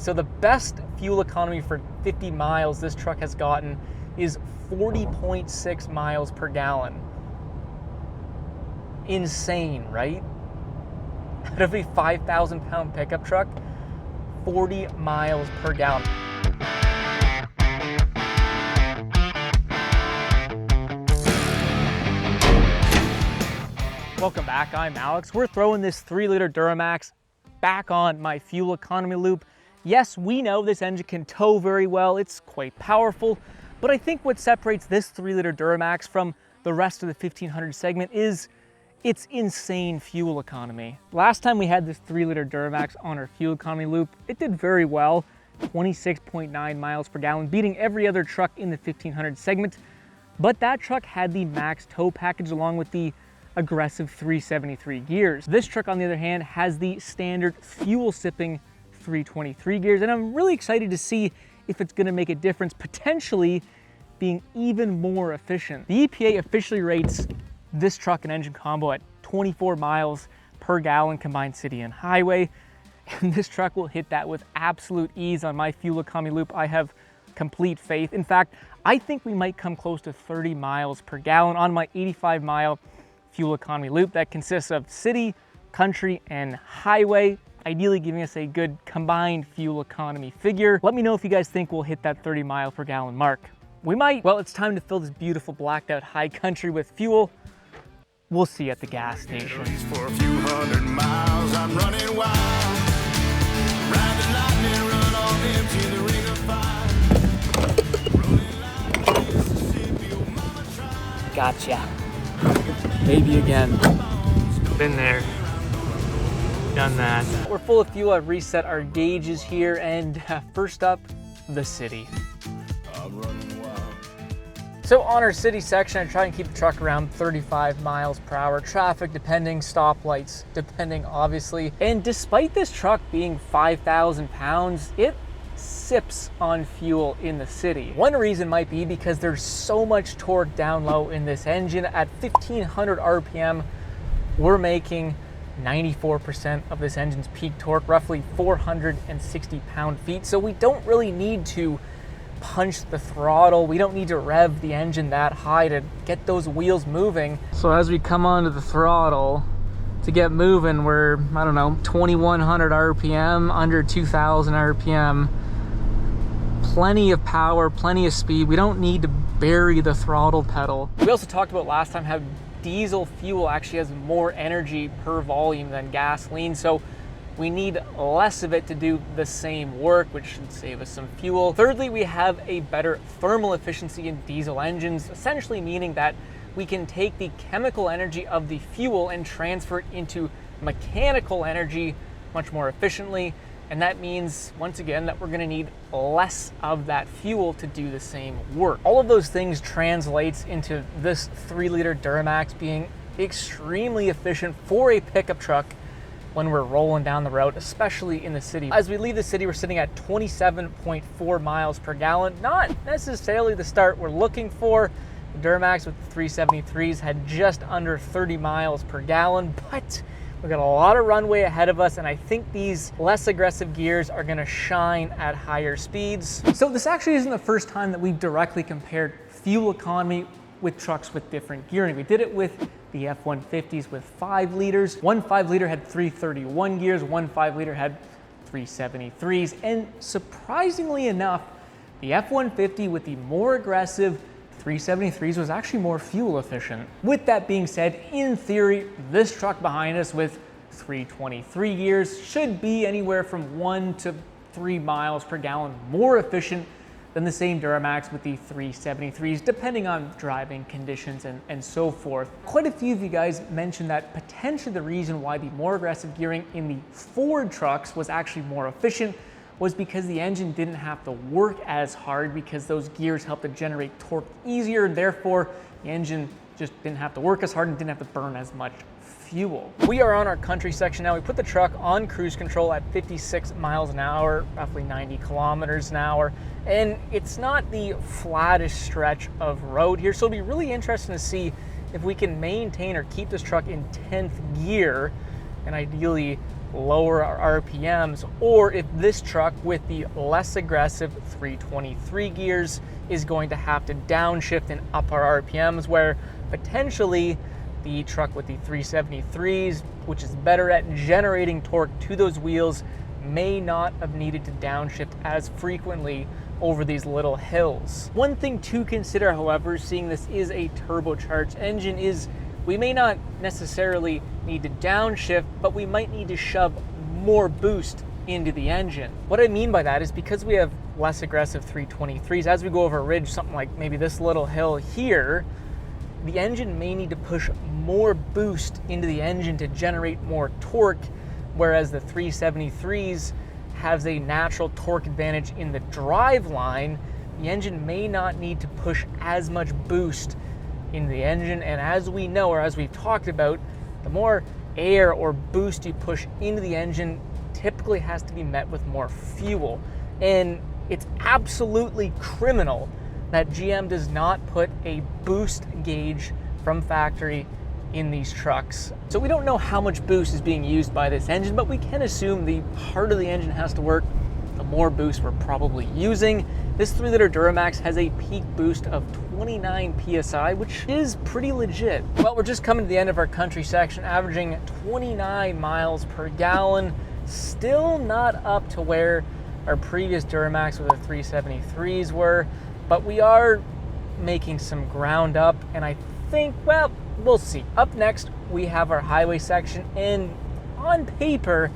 So the best fuel economy for 50 miles this truck has gotten is 40.6 miles per gallon. Insane, right? Out of a 5,000 pound pickup truck, 40 miles per gallon. Welcome back, I'm Alex. We're throwing this 3-liter Duramax back on my fuel economy loop. Yes, we know this engine can tow very well, it's quite powerful, but I think what separates this 3-liter Duramax from the rest of the 1500 segment is its insane fuel economy. Last time we had this 3-liter Duramax on our fuel economy loop, it did very well, 26.9 miles per gallon, beating every other truck in the 1500 segment, but that truck had the max tow package along with the aggressive 373 gears. This truck, on the other hand, has the standard fuel-sipping 323 gears, and I'm really excited to see if it's gonna make a difference, potentially being even more efficient. The EPA officially rates this truck and engine combo at 24 miles per gallon combined city and highway, and this truck will hit that with absolute ease on my fuel economy loop. I have complete faith. In fact, I think we might come close to 30 miles per gallon on my 85-mile fuel economy loop that consists of city, country, and highway, ideally giving us a good combined fuel economy figure. Let me know if you guys think we'll hit that 30 mile per gallon mark. We might. Well, it's time to fill this beautiful blacked out high country with fuel. We'll see you at the gas station. For a few hundred miles, I'm running wild. Ride the lightning, run on into the ring of fire. Rolling like Mississippi, oh mama tried. Gotcha. Maybe again. Been there, done that. We're full of fuel. I've reset our gauges here, and first up, the city. I'm running wild. So on our city section, I try and keep the truck around 35 miles per hour. Traffic depending, stoplights depending, obviously. And despite this truck being 5,000 pounds, it sips on fuel in the city. One reason might be because there's so much torque down low in this engine. At 1500 RPM, we're making 94% of this engine's peak torque, roughly 460 pound-feet. So we don't really need to punch the throttle. We don't need to rev the engine that high to get those wheels moving. So as we come onto the throttle to get moving, we're, I don't know, 2100 RPM, under 2000 RPM. Plenty of power, plenty of speed. We don't need to bury the throttle pedal. We also talked about last time how diesel fuel actually has more energy per volume than gasoline, so we need less of it to do the same work, which should save us some fuel. Thirdly, we have a better thermal efficiency in diesel engines, essentially meaning that we can take the chemical energy of the fuel and transfer it into mechanical energy much more efficiently. And that means, once again, that we're gonna need less of that fuel to do the same work. All of those things translates into this 3-liter Duramax being extremely efficient for a pickup truck when we're rolling down the road, especially in the city. As we leave the city, we're sitting at 27.4 miles per gallon. Not necessarily the start we're looking for. The Duramax with the 373s had just under 30 miles per gallon, but we've got a lot of runway ahead of us, and I think these less aggressive gears are gonna shine at higher speeds. So this actually isn't the first time that we've directly compared fuel economy with trucks with different gearing. We did it with the F-150s with 5 liters. One 5-liter had 331 gears, one 5-liter had 373s, and surprisingly enough, the F-150 with the more aggressive 373s was actually more fuel efficient. With that being said, in theory, this truck behind us with 323 gears should be anywhere from 1 to 3 miles per gallon more efficient than the same Duramax with the 373s, depending on driving conditions and so forth. Quite a few of you guys mentioned that potentially the reason why the more aggressive gearing in the Ford trucks was actually more efficient was because the engine didn't have to work as hard because those gears helped to generate torque easier, and therefore the engine just didn't have to work as hard and didn't have to burn as much fuel. We are on our country section now. We put the truck on cruise control at 56 miles an hour, roughly 90 kilometers an hour, and it's not the flattest stretch of road here, so it'll be really interesting to see if we can maintain or keep this truck in 10th gear and ideally lower our RPMs, or if this truck with the less aggressive 323 gears is going to have to downshift and up our RPMs, where potentially the truck with the 373s, which is better at generating torque to those wheels, may not have needed to downshift as frequently over these little hills. One thing to consider, however, seeing this is a turbocharged engine, is we may not necessarily need to downshift, but we might need to shove more boost into the engine. What I mean by that is because we have less aggressive 323s, as we go over a ridge, something like maybe this little hill here, the engine may need to push more boost into the engine to generate more torque, whereas the 373s has a natural torque advantage in the drive line. The engine may not need to push as much boost in the engine, and as we know, or as we've talked about, the more air or boost you push into the engine typically has to be met with more fuel. And it's absolutely criminal that GM does not put a boost gauge from factory in these trucks. So we don't know how much boost is being used by this engine, but we can assume the harder the engine has to work, the more boost we're probably using. This 3-liter Duramax has a peak boost of 29 PSI, which is pretty legit. Well, we're just coming to the end of our country section, averaging 29 miles per gallon. Still not up to where our previous Duramax with the 373s were, but we are making some ground up, and I think, well, we'll see. Up next, we have our highway section, and on paper,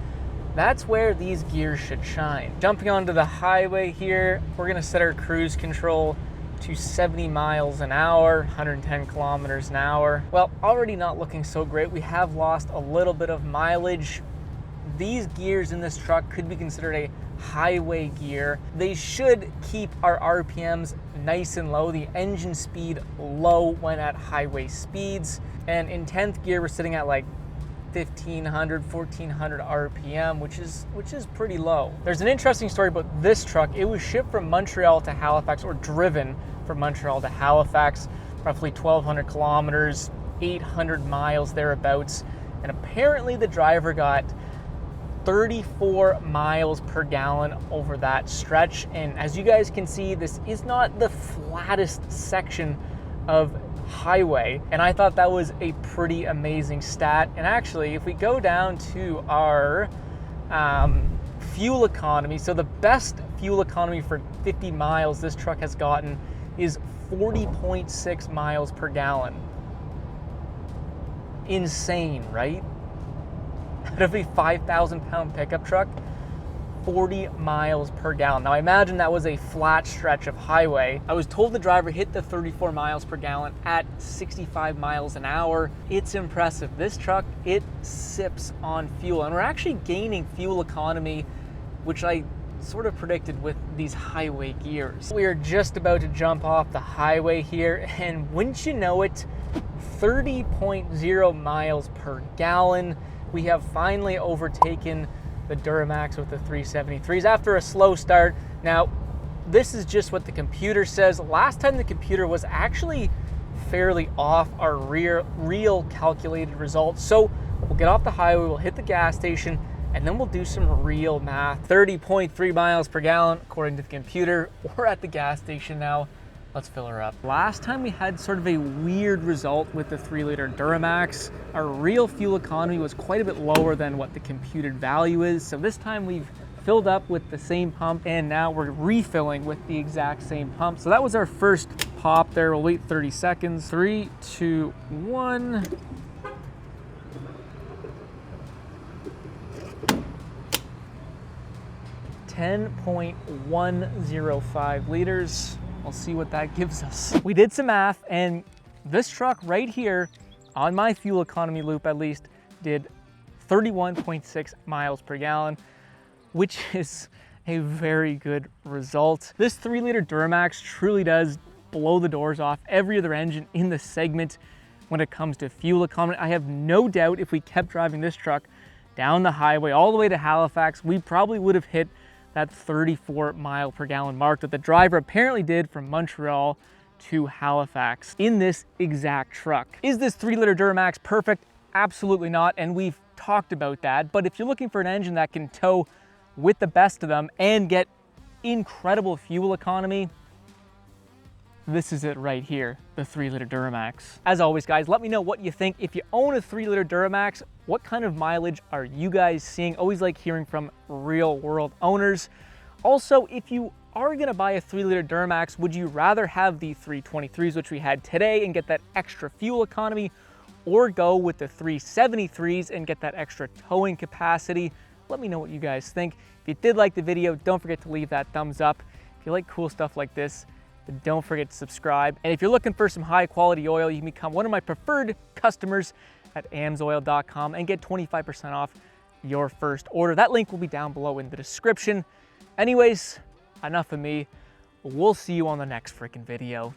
that's where these gears should shine. Jumping onto the highway here, we're gonna set our cruise control to 70 miles an hour, 110 kilometers an hour. Well, already not looking so great. We have lost a little bit of mileage. These gears in this truck could be considered a highway gear. They should keep our RPMs nice and low, the engine speed low when at highway speeds. And in 10th gear, we're sitting at like 1,500, 1,400 RPM, which is pretty low. There's an interesting story about this truck. It was shipped from Montreal to Halifax, or driven from Montreal to Halifax, roughly 1,200 kilometers, 800 miles thereabouts. And apparently the driver got 34 miles per gallon over that stretch. And as you guys can see, this is not the flattest section of highway, and I thought that was a pretty amazing stat. And actually, if we go down to our fuel economy, so the best fuel economy for 50 miles this truck has gotten is 40.6 miles per gallon. Insane, right? Out of a 5,000-pound pickup truck, 40 miles per gallon. Now I imagine that was a flat stretch of highway. I was told the driver hit the 34 miles per gallon at 65 miles an hour. It's impressive. This truck, it sips on fuel, and we're actually gaining fuel economy, which I sort of predicted with these highway gears. We are just about to jump off the highway here, and wouldn't you know it, 30.0 miles per gallon. We have finally overtaken the Duramax with the 373s after a slow start. Now, this is just what the computer says. Last time the computer was actually fairly off our real calculated results. So we'll get off the highway, we'll hit the gas station, and then we'll do some real math. 30.3 miles per gallon, according to the computer. We're at the gas station now. Let's fill her up. Last time we had sort of a weird result with the 3-liter Duramax. Our real fuel economy was quite a bit lower than what the computed value is. So this time we've filled up with the same pump, and now we're refilling with the exact same pump. So that was our first pop there. We'll wait 30 seconds. 3, 2, 1. $10.105 liters. We'll see what that gives us. We did some math, and this truck right here, on my fuel economy loop at least, did 31.6 miles per gallon, which is a very good result. This 3-liter Duramax truly does blow the doors off every other engine in the segment when it comes to fuel economy. I have no doubt if we kept driving this truck down the highway all the way to Halifax, we probably would have hit that 34 mile per gallon mark that the driver apparently did from Montreal to Halifax in this exact truck. Is this 3-liter Duramax perfect? Absolutely not. And we've talked about that, but if you're looking for an engine that can tow with the best of them and get incredible fuel economy, this is it right here, the 3-liter Duramax. As always, guys, let me know what you think. If you own a 3-liter Duramax, what kind of mileage are you guys seeing? Always like hearing from real world owners. Also, if you are gonna buy a 3-liter Duramax, would you rather have the 323s, which we had today, and get that extra fuel economy, or go with the 373s and get that extra towing capacity? Let me know what you guys think. If you did like the video, don't forget to leave that thumbs up. If you like cool stuff like this, then don't forget to subscribe. And if you're looking for some high quality oil, you can become one of my preferred customers at amsoil.com and get 25% off your first order. That link will be down below in the description. Anyways, enough of me. We'll see you on the next freaking video.